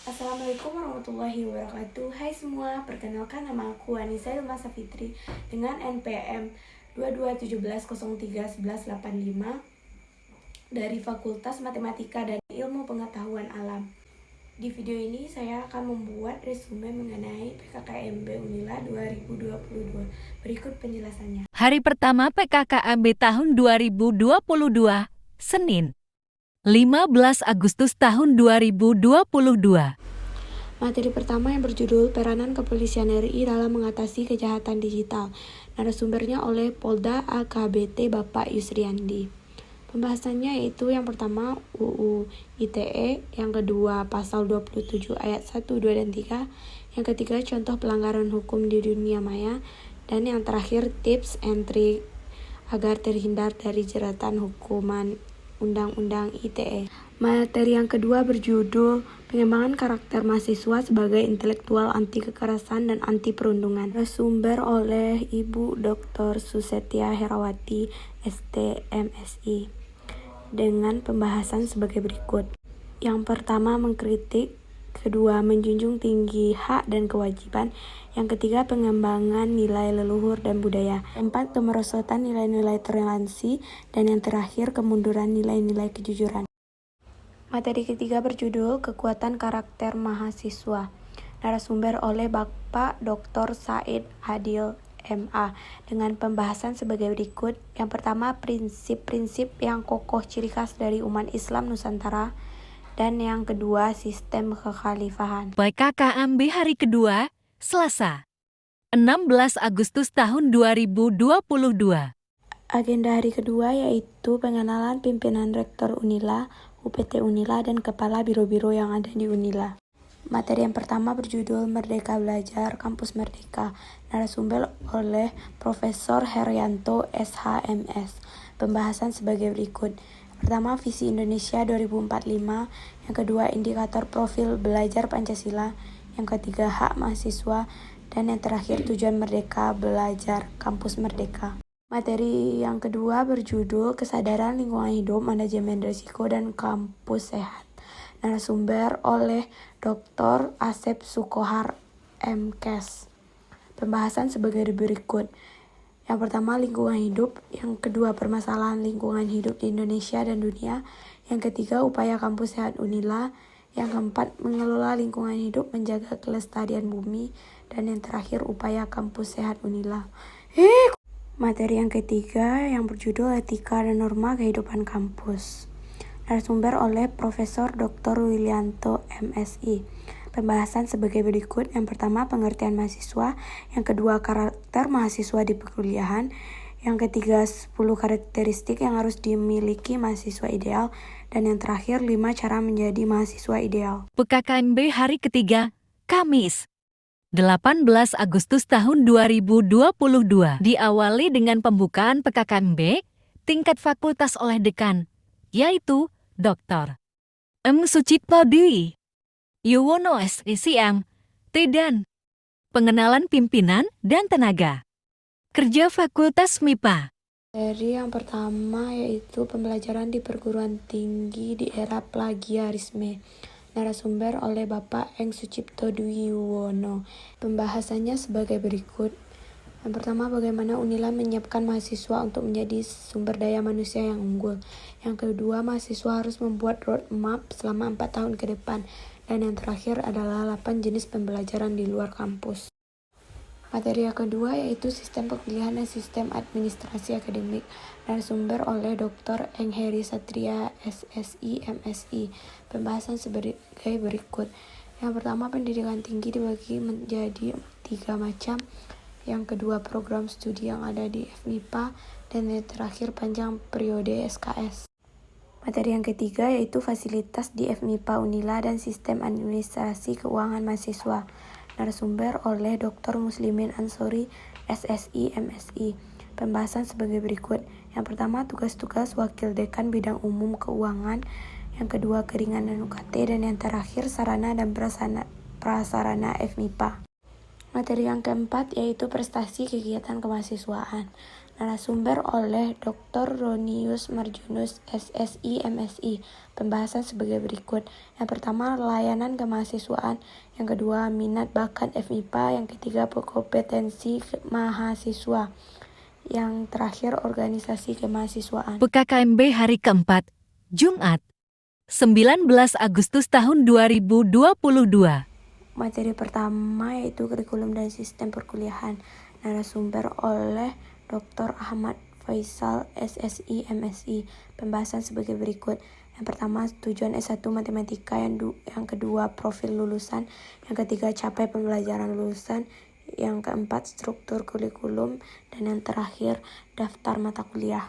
Assalamualaikum warahmatullahi wabarakatuh. Hai semua, perkenalkan nama aku Anissa Ilma Safitri dengan NPM 2217031185 dari Fakultas Matematika dan Ilmu Pengetahuan Alam. Di video ini saya akan membuat resume mengenai PKKMB Unila 2022. Berikut penjelasannya. Hari pertama PKKMB tahun 2022, Senin, 15 Agustus tahun 2022. Materi pertama yang berjudul Peranan Kepolisian RI dalam Mengatasi Kejahatan Digital. Narasumbernya oleh Polda AKBT Bapak Yusriandi. Pembahasannya yaitu yang pertama UU ITE, yang kedua pasal 27 ayat 1, 2, dan 3, yang ketiga contoh pelanggaran hukum di dunia maya, dan yang terakhir tips and trick agar terhindar dari jeratan hukuman Undang-Undang ITE. Materi yang kedua berjudul Pengembangan Karakter Mahasiswa sebagai Intelektual Anti Kekerasan dan Anti Perundungan. Bersumber oleh Ibu Dr. Susetya Herawati, ST, MSI, dengan pembahasan sebagai berikut. Yang pertama mengkritik, kedua menjunjung tinggi hak dan kewajiban, yang ketiga pengembangan nilai leluhur dan budaya, keempat kemerosotan nilai-nilai toleransi, dan yang terakhir kemunduran nilai-nilai kejujuran. Materi ketiga berjudul Kekuatan Karakter Mahasiswa. Narasumber oleh Bapak Dr. Said Adil MA dengan pembahasan sebagai berikut. Yang pertama, prinsip-prinsip yang kokoh ciri khas dari umat Islam Nusantara, dan yang kedua, sistem kekhalifahan. PKKMB hari kedua, Selasa, 16 Agustus tahun 2022. Agenda hari kedua yaitu pengenalan pimpinan Rektor Unila, UPT Unila, dan Kepala Biro-Biro yang ada di Unila. Materi yang pertama berjudul Merdeka Belajar Kampus Merdeka. Narasumber oleh Profesor Herianto SHMS. Pembahasan sebagai berikut. Pertama, visi Indonesia 2045. Yang kedua, indikator profil belajar Pancasila. Yang ketiga, hak mahasiswa. Dan yang terakhir, tujuan Merdeka Belajar Kampus Merdeka. Materi yang kedua berjudul Kesadaran Lingkungan Hidup, Manajemen Risiko, dan Kampus Sehat. Narasumber oleh Dr. Asep Sukohar, MKes. Pembahasan sebagai berikut. Yang pertama, lingkungan hidup. Yang kedua, permasalahan lingkungan hidup di Indonesia dan dunia. Yang ketiga, upaya Kampus Sehat Unila. Yang keempat, mengelola lingkungan hidup, menjaga kelestarian bumi. Dan yang terakhir, upaya Kampus Sehat Unila. Materi yang ketiga yang berjudul Etika dan Norma Kehidupan Kampus. Narasumber oleh Profesor Dr. Willianto, MSI. Pembahasan sebagai berikut. Yang pertama, pengertian mahasiswa. Yang kedua, karakter mahasiswa di perkuliahan. Yang ketiga, 10 karakteristik yang harus dimiliki mahasiswa ideal. Dan yang terakhir, 5 cara menjadi mahasiswa ideal. PKKMB hari ketiga, Kamis, 18 Agustus tahun 2022. Diawali dengan pembukaan PKKMB tingkat fakultas oleh dekan, yaitu Dr. M. Sucipto Dwi Yuwono SECM, dan pengenalan pimpinan dan tenaga kerja Fakultas MIPA. Materi yang pertama yaitu pembelajaran di perguruan tinggi di era plagiarisme. Narasumber oleh Bapak Eng Sucipto Dwi Yuwono. Pembahasannya sebagai berikut. Yang pertama, bagaimana Unila menyiapkan mahasiswa untuk menjadi sumber daya manusia yang unggul. Yang kedua, mahasiswa harus membuat roadmap selama 4 tahun ke depan. Dan yang terakhir adalah 8 jenis pembelajaran di luar kampus. Materi yang kedua yaitu sistem perkuliahan dan sistem administrasi akademik. Narasumber oleh Dr. Eng Heri Satria, SSI, MSI. Pembahasan sebagai berikut. Yang pertama, pendidikan tinggi dibagi menjadi 3 macam. Yang kedua, program studi yang ada di FMIPA. Dan yang terakhir, panjang periode SKS. Materi yang ketiga yaitu fasilitas di FMIPA Unila dan sistem administrasi keuangan mahasiswa. Narasumber oleh Dr. Muslimin Ansori, SSI, MSI. Pembahasan sebagai berikut. Yang pertama, tugas-tugas wakil dekan bidang umum keuangan. Yang kedua, keringanan UKT. Dan yang terakhir, sarana dan prasarana FMIPA. Materi yang keempat yaitu prestasi kegiatan kemahasiswaan. Narasumber oleh Dr. Ronius Marjunus, SSI, MSI. Pembahasan sebagai berikut. Yang pertama, layanan kemahasiswaan. Yang kedua, minat bakat FMIPA. Yang ketiga, kompetensi mahasiswa. Yang terakhir, organisasi kemahasiswaan. PKKMB hari keempat, Jumat, 19 Agustus tahun 2022. Materi pertama yaitu kurikulum dan sistem perkuliahan. Narasumber oleh Dr. Ahmad Faisal, SSI, MSI. Pembahasan sebagai berikut. Yang pertama, tujuan S1 Matematika. Yang kedua, profil lulusan. Yang ketiga, capai pembelajaran lulusan. Yang keempat, struktur kurikulum. Dan yang terakhir, daftar mata kuliah.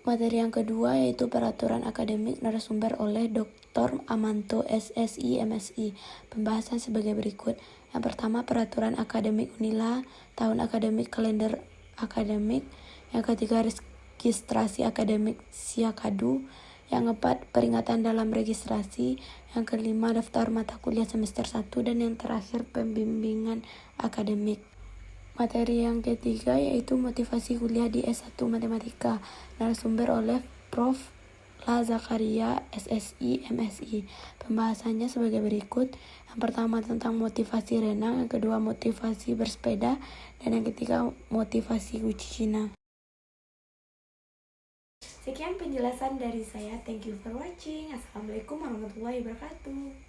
Materi yang kedua yaitu peraturan akademik. Narasumber oleh Dr. Amanto, SSI, MSI. Pembahasan sebagai berikut. Yang pertama, peraturan akademik Unila, tahun akademik, kalender akademik. Yang ketiga, registrasi akademik Siakadu. Yang keempat, peringatan dalam registrasi. Yang kelima, daftar mata kuliah semester 1. Dan yang terakhir, pembimbingan akademik. Materi yang ketiga yaitu motivasi kuliah di S1 Matematika. Narasumber oleh Prof. La Zakaria, SSI, MSI. Pembahasannya sebagai berikut. Yang pertama tentang motivasi renang, yang kedua motivasi bersepeda, dan yang ketiga motivasi uji Cina. Sekian penjelasan dari saya. Thank you for watching. Assalamualaikum warahmatullahi wabarakatuh.